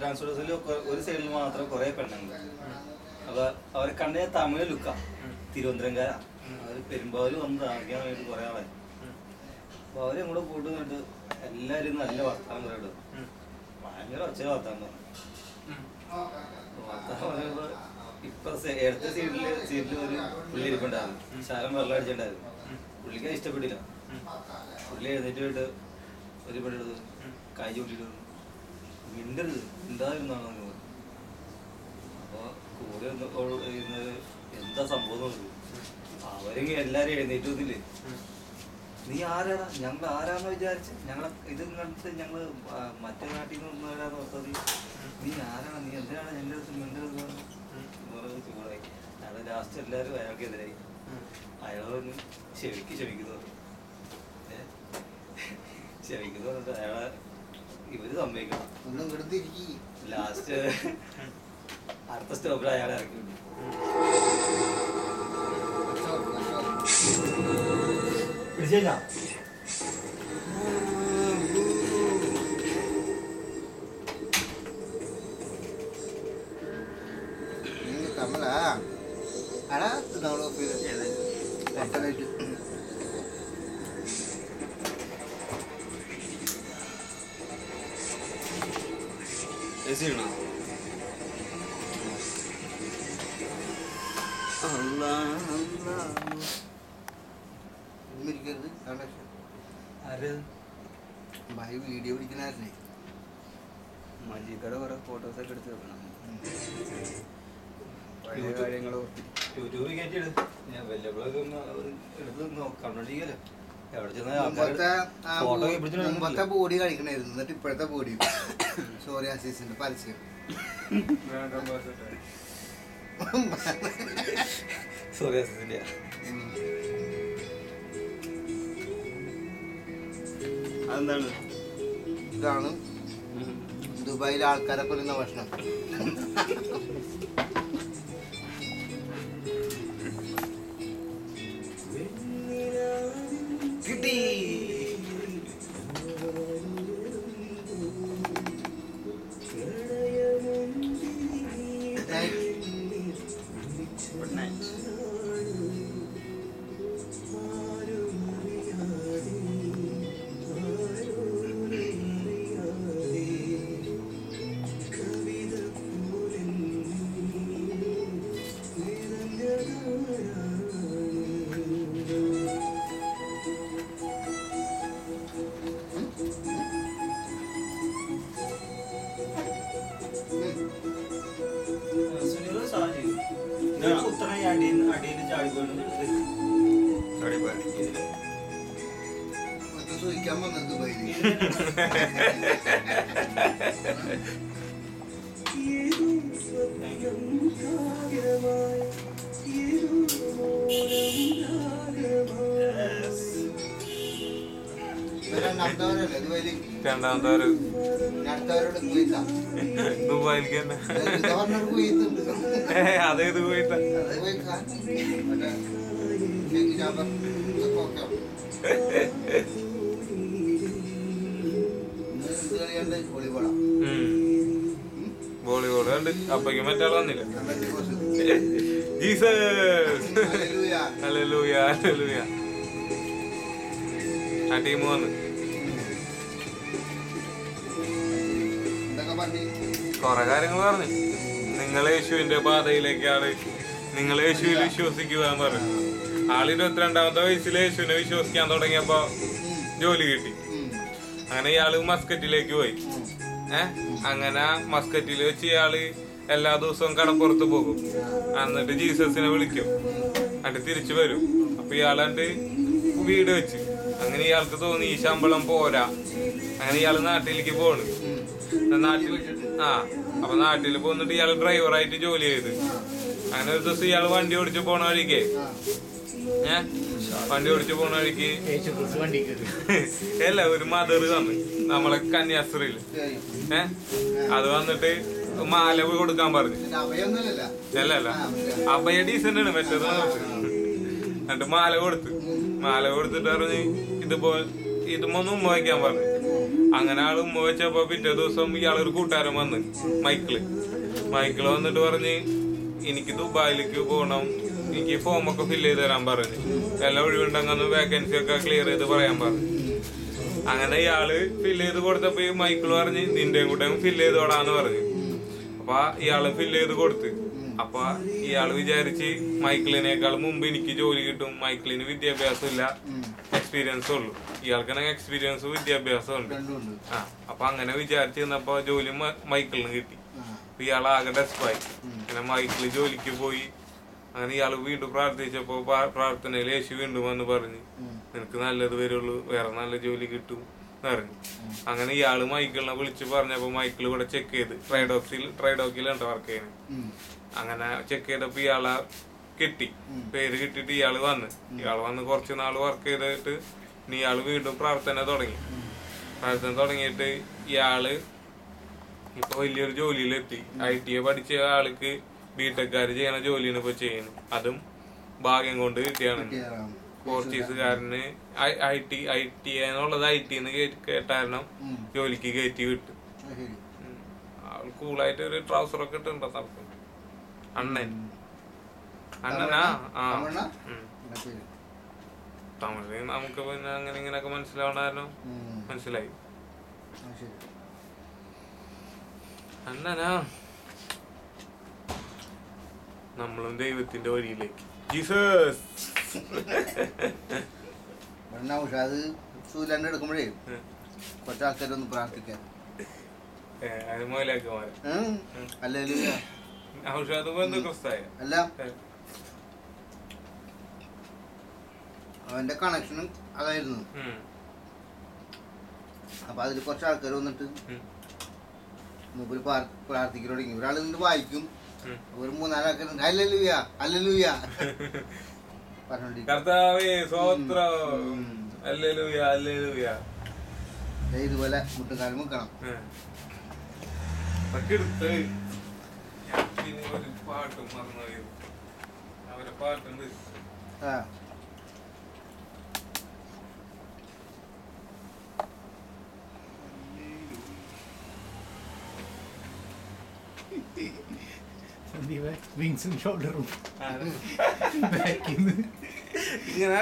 ട്രാൻസ്പോർട്ടേഴ്സിൽ ഒരു സൈഡിൽ മാത്രം കുറെ പെണ്ണുങ്ങൾ. അപ്പൊ അവരെ കണ്ട തമിഴ് ലുക്കാ, തിരുവനന്തപുരംകാരാ. അവര് പെരുമ്പാവൂര് വന്ന് താമസിക്കാൻ വേണ്ടി കുറെ ആളെ. അപ്പൊ അവരെ കൂടെ പോയിട്ട് കണ്ട് എല്ലാരും നല്ല വർത്താനം പറയട്ടോ, ഭയങ്കര ഒച്ച വർത്താനം പറഞ്ഞു. വർത്താനം പറയുമ്പോ ഇപ്പൊ എടുത്ത സീറ്റിൽ ഒരു പുള്ളി ഇരിപ്പുണ്ടായിരുന്നു, ശാലം വെള്ളം അടിച്ചിട്ടുണ്ടായിരുന്നു. പുള്ളിക്ക് ഇഷ്ടപ്പെട്ടില്ല. പുള്ളി എഴുന്നേറ്റ് പോയിട്ട് ഒരു പെണ്ണെടുത്ത് കൈ ചൂട്ടിട്ട് മിണ്ടരുത്, മിണ്ടാതിരുന്നാണോ എന്ന് പറഞ്ഞു. അപ്പൊ കൂടെ ഇരുന്നത് എന്താ സംഭവം നോക്കൂ. അവരെങ്കിൽ എല്ലാരും എഴുന്നേറ്റ് വന്നില്ലേ, നീ ആരാടാ, ഞങ്ങൾ ആരാന്ന് വിചാരിച്ച് ഞങ്ങളെ ഇത് കണ്ടിട്ട് ഞങ്ങള് മറ്റേ നാട്ടിൽ നിന്ന് വന്നവരാന്ന് ഓർത്തത്. നീ ആരാണ്, നീ എന്തിനാണ് എൻ്റെ അടുത്ത് മിണ്ടരുത് ചൂടായി. അയാളെ ലാസ്റ്റ് എല്ലാവരും അയാൾക്കെതിരായി. അയാൾ വന്ന് ക്ഷമിക്കുന്നു പറഞ്ഞിട്ട് അയാളെ ഇവര് സമ്മതിക്കണം. ലാസ്റ്റ് അടുത്ത സ്റ്റോപ്പിൽ അയാളെ ഇറക്കി വിട്ടു. പിടിച്ചില്ല. Kamera, ada download film. Internet. എസിയാണോ? ഭായി വീഡിയോ പിടിക്കണേ മജീദയുടെ കുറെ ഫോട്ടോസൊക്കെ എടുത്ത് വെക്കണം. യൂട്യൂബിൽ കയറ്റിയിട്. ഞാൻ വല്ലപ്പോഴൊക്കെ എടുത്ത് കണ്ടോണ്ടിരിക്കല്ലോ. മുമ്പത്തെ ബോഡി കഴിക്കണായിരുന്നു, എന്നിട്ട് ഇപ്പോഴത്തെ ബോഡി സോറിയാസിന്റെ പരസ്യം. സോറിയാസിന്റെ അതെന്താണ്? ഇതാണ് ദുബായിലെ ആൾക്കാരെ കൊല്ലുന്ന ഭക്ഷണം. കിട്ടി. Good night. ചോദിക്കാൻ വന്നത് ദുബായിൽ രണ്ടാമത്തവരല്ലേ ദുബായില്? രണ്ടാമത്തവര് അടുത്തവരോട് ദുബായിലേക്ക് തന്നെ. അതേത് പോയിട്ടാ? വോളിബോൾ കണ്ട് അപ്പയ്ക്ക് മറ്റാൾ വന്നില്ല. Jesus hallelujah hallelujah. ആ ടീം വന്ന് കൊറേ കാര്യങ്ങൾ പറഞ്ഞു. നിങ്ങൾ യേശുവിന്റെ പാതയിലേക്കാണ്, നിങ്ങൾ യേശുവിൽ വിശ്വസിക്കുക എന്ന് പറഞ്ഞു. ആള് 22-ാമത്തെ വയസ്സിൽ യേശുവിനെ വിശ്വസിക്കാൻ തുടങ്ങിയപ്പോ ജോലി കിട്ടി. അങ്ങനെ ഇയാള് മസ്കറ്റിലേക്ക് പോയി. അങ്ങനെ മസ്കറ്റിൽ വെച്ച് ഇയാള് എല്ലാ ദിവസവും കടപ്പുറത്ത് പോകും. എന്നിട്ട് ജീസസിനെ വിളിക്കും, എന്നിട്ട് തിരിച്ചു വരും. അപ്പൊ ഇയാളണ്ട് വീട് വെച്ച്. അങ്ങനെ ഇയാൾക്ക് തോന്നി ഈ ശമ്പളം പോരാ. അങ്ങനെ ഇയാള് നാട്ടിലേക്ക് പോണ്. അപ്പൊ നാട്ടിൽ പോന്നിട്ട് ഇയാള് ഡ്രൈവറായിട്ട് ജോലി ചെയ്ത്. അങ്ങനെ ഒരു ദിവസം ഇയാള് വണ്ടി ഓടിച്ചു പോണ വഴിക്ക് അല്ല ഒരു മദർ വന്ന് നമ്മളെ കന്യാസ്ത്രീയില് അത് വന്നിട്ട് മാല കൊടുക്കാൻ പറഞ്ഞു. അല്ല അഭയ ഡീസന്റ് ആണ് മറ്റേത്. എന്നിട്ട് മാല കൊടുത്തിട്ട് പറഞ്ഞ് ഇതുമൊന്നും വയ്ക്കാൻ പറഞ്ഞു. അങ്ങനെ ആള് ഉമ്മ വെച്ചപ്പോ പിറ്റേ ദിവസം ഇയാളൊരു കൂട്ടുകാരൻ വന്ന് മൈക്കിള് വന്നിട്ട് പറഞ്ഞ് എനിക്ക് ദുബായിലേക്ക് പോകണം, എനിക്ക് ഫോമൊക്കെ ഫില്ല് ചെയ്ത് തരാൻ പറഞ്ഞു, എല്ലാം ഒഴിവുണ്ടെങ്കിൽ വേക്കൻസി ഒക്കെ ക്ലിയർ ചെയ്ത് പറയാൻ പറഞ്ഞു. അങ്ങനെ ഇയാള് ഫില്ല് ചെയ്ത് കൊടുത്തപ്പോ മൈക്കിള് പറഞ്ഞ് നിന്റെയും കൂടെ ഫില്ല് ചെയ്തോടാന്ന് പറഞ്ഞു. അപ്പൊ ഇയാള് ഫില്ല് ചെയ്ത് കൊടുത്ത്. അപ്പൊ ഇയാള് വിചാരിച്ച് മൈക്കിളിനേക്കാൾ മുമ്പ് എനിക്ക് ജോലി കിട്ടും, മൈക്കിളിന് വിദ്യാഭ്യാസം ഇല്ല, എക്സ്പീരിയൻസ് ഉള്ളു, ഇയാൾക്കാണെങ്കിൽ എക്സ്പീരിയൻസും വിദ്യാഭ്യാസം ഉണ്ട്. അപ്പൊ അങ്ങനെ വിചാരിച്ചിരുന്നപ്പോ ജോലി മൈക്കിളിന് കിട്ടി. ഇയാളാകെ ഡെസ്പായി. പിന്നെ മൈക്കിള് ജോലിക്ക് പോയി. അങ്ങനെ ഇയാള് വീണ്ടും പ്രാർത്ഥിച്ചപ്പോ പ്രാർത്ഥനയിൽ യേശു വീണ്ടും വന്ന് പറഞ്ഞു നിനക്ക് നല്ലത് വരുള്ളൂ, വേറെ നല്ല ജോലി കിട്ടും പറഞ്ഞു. അങ്ങനെ ഇയാള് മൈക്കിളിനെ വിളിച്ച് പറഞ്ഞപ്പോ മൈക്കിൾ ഇവിടെ ചെക്ക് ചെയ്ത് ട്രൈഡോക്കിലുണ്ട് വർക്ക് ചെയ്യുന്നത്. അങ്ങനെ ചെക്ക് ചെയ്തപ്പോ ഇയാളെ കിട്ടി, പേര് കിട്ടിയിട്ട് ഇയാള് വന്ന് കുറച്ച് നാള് വർക്ക് ചെയ്തിട്ട് ഇയാള് വീണ്ടും പ്രാർത്ഥന തുടങ്ങിയിട്ട് ഇയാള് ഇപ്പൊ വലിയൊരു ജോലിയിലെത്തി. ITA പഠിച്ച ആൾക്ക് ബിടെക്കാര് ചെയ്യണ ജോലിയാണ് ഇപ്പൊ ചെയ്യുന്നത്. അതും ഭാഗ്യം കൊണ്ട് കിട്ടിയാണ്. പോർച്ചുഗീസുകാരന് ITA എന്നുള്ളത് IT കേട്ടാരണം ജോലിക്ക് കയറ്റി വിട്ടു. ആൾ കൂളായിട്ട് ഒരു ട്രൗസറൊക്കെ ഇട്ടുണ്ടോ തർക്കം അണ്ണനാ തമിഴ് നമുക്ക് പിന്നെ അങ്ങനെ ഇങ്ങനെയൊക്കെ മനസ്സിലാവണായിരുന്നു. മനസ്സിലായി അണ്ണനാ. നമ്മളും ദൈവത്തിന്റെ വഴിയിലേക്ക്. ജീസസ് അത് സൂര്യന്റെ എടുക്കുമ്പോഴേ കുറച്ച് ആൾക്കാരൊന്ന് പ്രാർത്ഥിക്കാൻ അല്ല അവന്റെ കണക്ഷനും അതായിരുന്നു. അപ്പൊ അതില് കുറച്ച് ആൾക്കാർ വന്നിട്ട് മൂപ്പര് പ്രാർത്ഥിക്കാൻ തുടങ്ങി. ഒരാൾ നിന്ന് വായിക്കും, ഒരു 3-4 ആൾക്കാരുണ്ട് ഹല്ലേലൂയ ഹല്ലേലൂയ ഇതുപോലെ മുട്ടുകാലം വെക്കണം. പാട്ടുണ്ട്. വിങ്സും ഷോൾഡറും ഇങ്ങനെ